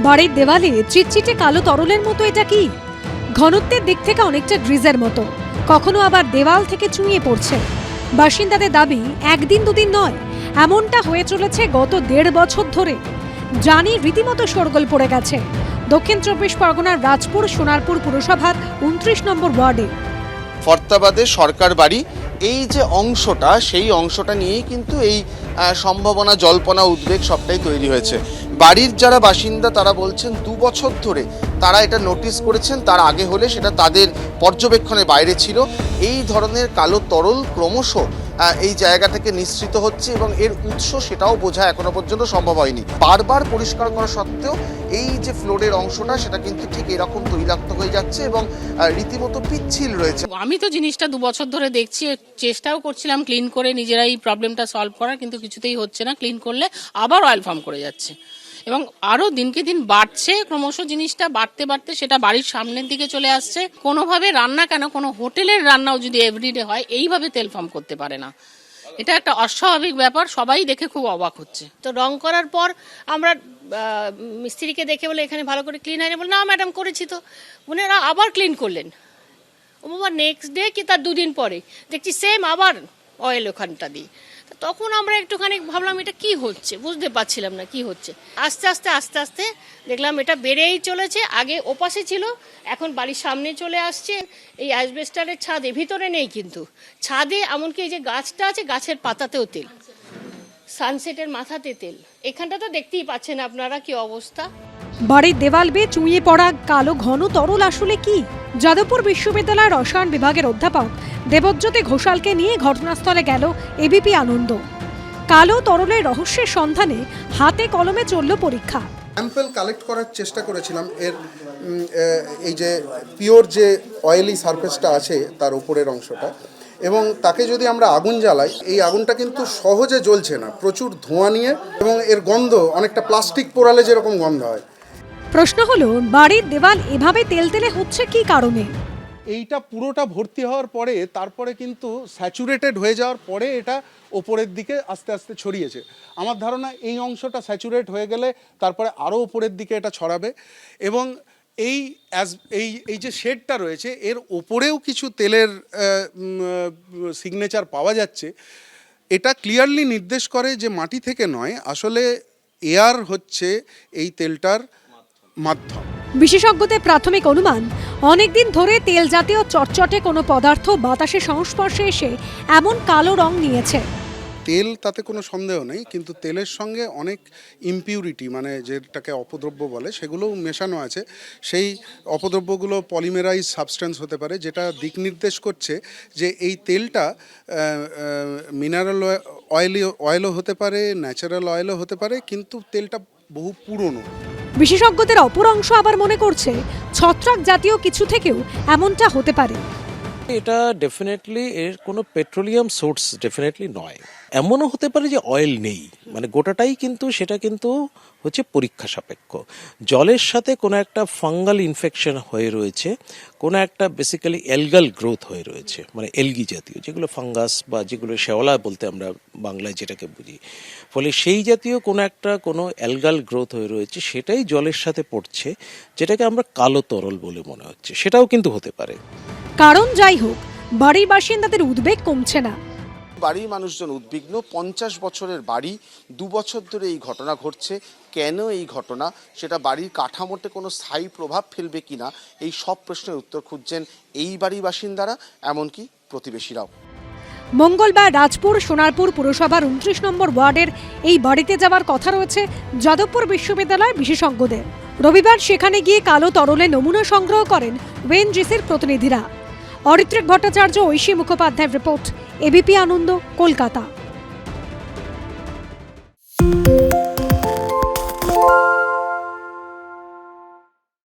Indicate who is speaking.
Speaker 1: বাড়ির দেওয়ালে চিটচিটে কালো তরলের মতো এটা কি? ঘনত্বের দিক থেকে অনেকটা গ্রিজের মতো, কখনো আবার দেওয়াল থেকে চুঁইয়ে পড়ছে। বাসিন্দাদের দাবি একদিন দুদিন নয়, এমনটা হয়ে চলেছে গত 1.5 বছর ধরে। জানি রীতিমতো শোরগোল পড়ে গেছে দক্ষিণ 24 পরগনার রাজপুর সোনারপুর পুরসভার 29 নম্বর ওয়ার্ডে।
Speaker 2: ফর্তাবাদে সরকার বাড়ি এই যে অংশটা, সেই অংশটা নিয়েই কিন্তু এই সম্ভাবনা, জল্পনা, উদ্বেগ সবটাই তৈরি হয়েছে। বাড়ির যারা বাসিন্দা তারা বলছেন 2 বছর ধরে তারা এটা নোটিস করেছেন, তার আগে হলে সেটা তাদের পর্যবেক্ষণের বাইরে ছিল। এই ধরনের কালো তরল ক্রমশ এই জায়গা থেকে নিঃসৃত হচ্ছে এবং এর উৎস সেটাও বোঝা এখনো পর্যন্ত সম্ভব হয়নি। বারবার পরিষ্কার করা সত্ত্বেও এই যে ফ্লোরের অংশটা সেটা কিন্তু ঠিক এরকম তৈলাক্ত হয়ে যাচ্ছে এবং রীতিমতো পিচ্ছিল রয়েছে।
Speaker 3: আমি তো জিনিসটা 2 বছর ধরে দেখছি, চেষ্টাও করছিলাম ক্লিন করে নিজেরাই প্রবলেমটা সলভ করার, কিন্তু কিছুতেই হচ্ছে না। ক্লিন করলে আবার অয়েল ফর্ম করে যাচ্ছে এবং আরো দিনকে দিন বাড়ছে, ক্রমশ জিনিসটা বাড়তে বাড়তে সেটা বাড়ির সামনের দিকে চলে আসছে। কোনোভাবে রান্না কেন, কোনো হোটেলের রান্নাও যদি এভরিডে হয় এইভাবে তেল ফর্ম করতে পারে না। এটা একটা অস্বাভাবিক ব্যাপার, সবাই দেখে খুব অবাক হচ্ছে।
Speaker 4: তো রং করার পর আমরা মিস্ত্রিকে দেখে বলে এখানে ভালো করে ক্লিন হয়নি, বলে না ম্যাডাম করেছি তো। ওনারা আবার ক্লিন করলেন, ও বাবা নেক্সট ডে কি তার 2 দিন পরে দেখছি সেম আবার অয়েল ওখানটা দিয়ে। তখন আমরা একটুখানি ভাবলাম এটা কি হচ্ছে, বুঝতে পারছিলাম না কি হচ্ছে। আস্তে আস্তে দেখলাম এটা বেড়েই চলেছে। আগে ওপাশে ছিল, এখন বাড়ির সামনে চলে আসছে। এই অ্যাসবেস্টারের ছাদে ভিতরে নেই, কিন্তু ছাদে এমনকি এই যে গাছটা আছে, গাছের পাতাতেও তেল, সানসেটের মাথাতে তেল। এখানটা তো দেখতেই পাচ্ছেন আপনারা কি অবস্থা।
Speaker 1: বাড়ির দেওয়াল বেয়ে চুঁইয়ে পড়া কালো ঘন তরল আসলে কি? যাদবপুর বিশ্ববিদ্যালয়ের রসায়ন বিভাগের অধ্যাপক দেবজ্যোতি ঘোষালকে নিয়ে ঘটনাস্থলে গেল এবিপি আনন্দ। কালো তরলের রহস্যের সন্ধানে হাতে কলমে চলল পরীক্ষা।
Speaker 5: স্যাম্পল কালেক্ট করার চেষ্টা করেছিলাম এর এই যে পিওর যে অয়েলি সারফেসটা আছে তার উপরের অংশটা, এবং তাকে যদি আমরা আগুন জ্বালাই, এই আগুনটা কিন্তু সহজে জ্বলছে না, প্রচুর ধোঁয়া নিয়ে, এবং এর গন্ধ অনেকটা প্লাস্টিক পোড়ালে যেরকম গন্ধ হয়।
Speaker 1: প্রশ্ন হলো, বাড়ির দেওয়াল এভাবে তেলতেলে হচ্ছে কি কারণে?
Speaker 6: এইটা পুরোটা ভর্তি হওয়ার পরে তারপরে কিন্তু স্যাচুরেটেড হয়ে যাওয়ার পরে এটা ওপরের দিকে আস্তে আস্তে ছড়িয়েছে। আমার ধারণা এই অংশটা স্যাচুরেট হয়ে গেলে তারপরে আরও ওপরের দিকে এটা ছড়াবে, এবং এই যে শেডটা রয়েছে এর ওপরেও কিছু তেলের সিগনেচার পাওয়া যাচ্ছে। এটা ক্লিয়ারলি নির্দেশ করে যে মাটি থেকে নয়, আসলে এয়ার হচ্ছে এই তেলটার মাধ্যম।
Speaker 1: বিশেষজ্ঞদের প্রাথমিক অনুমান, অনেকদিন ধরে তেল জাতীয় চটচটে কোনো পদার্থ বাতাসের সংস্পর্শে এসে এমন কালো রং নিয়েছে।
Speaker 6: তেল, তাতে কোনো সন্দেহ নেই, কিন্তু তেলের সঙ্গে অনেক ইমপিউরিটি, মানে যেটাকে অপদ্রব্য বলে, সেগুলোও মেশানো আছে। সেই অপদ্রব্যগুলো পলিমেরাইজ সাবস্টেন্স হতে পারে, যেটা দিক নির্দেশ করছে যে এই তেলটা মিনারেল অয়েলও হতে পারে, ন্যাচারাল অয়েলও হতে পারে, কিন্তু তেলটা বহু পুরনো।
Speaker 1: বিশেষজ্ঞদের অপর অংশ আবার মনে করছে ছত্রাক জাতীয় কিছু থেকেও এমনটা হতে পারে।
Speaker 7: এটা ডেফিনেটলি এর কোনো পেট্রোলিয়াম সোর্স ডেফিনেটলি নয়। এমনও হতে পারে যে অয়েল নেই, মানে গোটাটাই কিন্তু সেটা কিন্তু হচ্ছে পরীক্ষা সাপেক্ষ। জলের সাথে কোনো একটা ফাঙ্গাল ইনফেকশন হয়ে রয়েছে, কোনো একটা বেসিক্যালি এলগাল গ্রোথ হয়ে রয়েছে, মানে এলগি জাতীয়, যেগুলো ফাঙ্গাস বা যেগুলো শেওলা বলতে আমরা বাংলায় যেটাকে বুঝি। ফলে সেই জাতীয় কোনো এলগাল গ্রোথ হয়ে রয়েছে, সেটাই জলের সাথে পড়ছে, যেটাকে আমরা কালো তরল বলে মনে হচ্ছে। সেটাও কিন্তু হতে পারে।
Speaker 1: কারণ যাই হোক, বাড়ির বাসিন্দাদের উদ্বেগ কমছে না।
Speaker 2: বাড়ির মানুষজন উদ্বিগ্ন। 50 বছরের বাড়ি, 2 বছর ধরে এই ঘটনা ঘটছে। কেন এই ঘটনা, সেটা বাড়ির কাঠামোতে কোনো স্থায়ী প্রভাব ফেলবে কিনা, এই সব প্রশ্নের উত্তর খুঁজছেন এই বাড়ির বাসিন্দারা, এমনকি প্রতিবেশীরাও।
Speaker 1: মঙ্গলবার রাজপুর সোনারপুর পুরসভার 29 নম্বর ওয়ার্ডের এই বাড়িতে যাওয়ার কথা রয়েছে যাদবপুর বিশ্ববিদ্যালয়ের বিশেষজ্ঞদের। রবিবার সেখানে গিয়ে কালো তরলে নমুনা সংগ্রহ করেন ওএনজিসির প্রতিনিধিরা। অরিত্রিক ভট্টাচার্য, ঐশী মুখোপাধ্যায়ের রিপোর্ট, এবিপি আনন্দ, কলকাতা।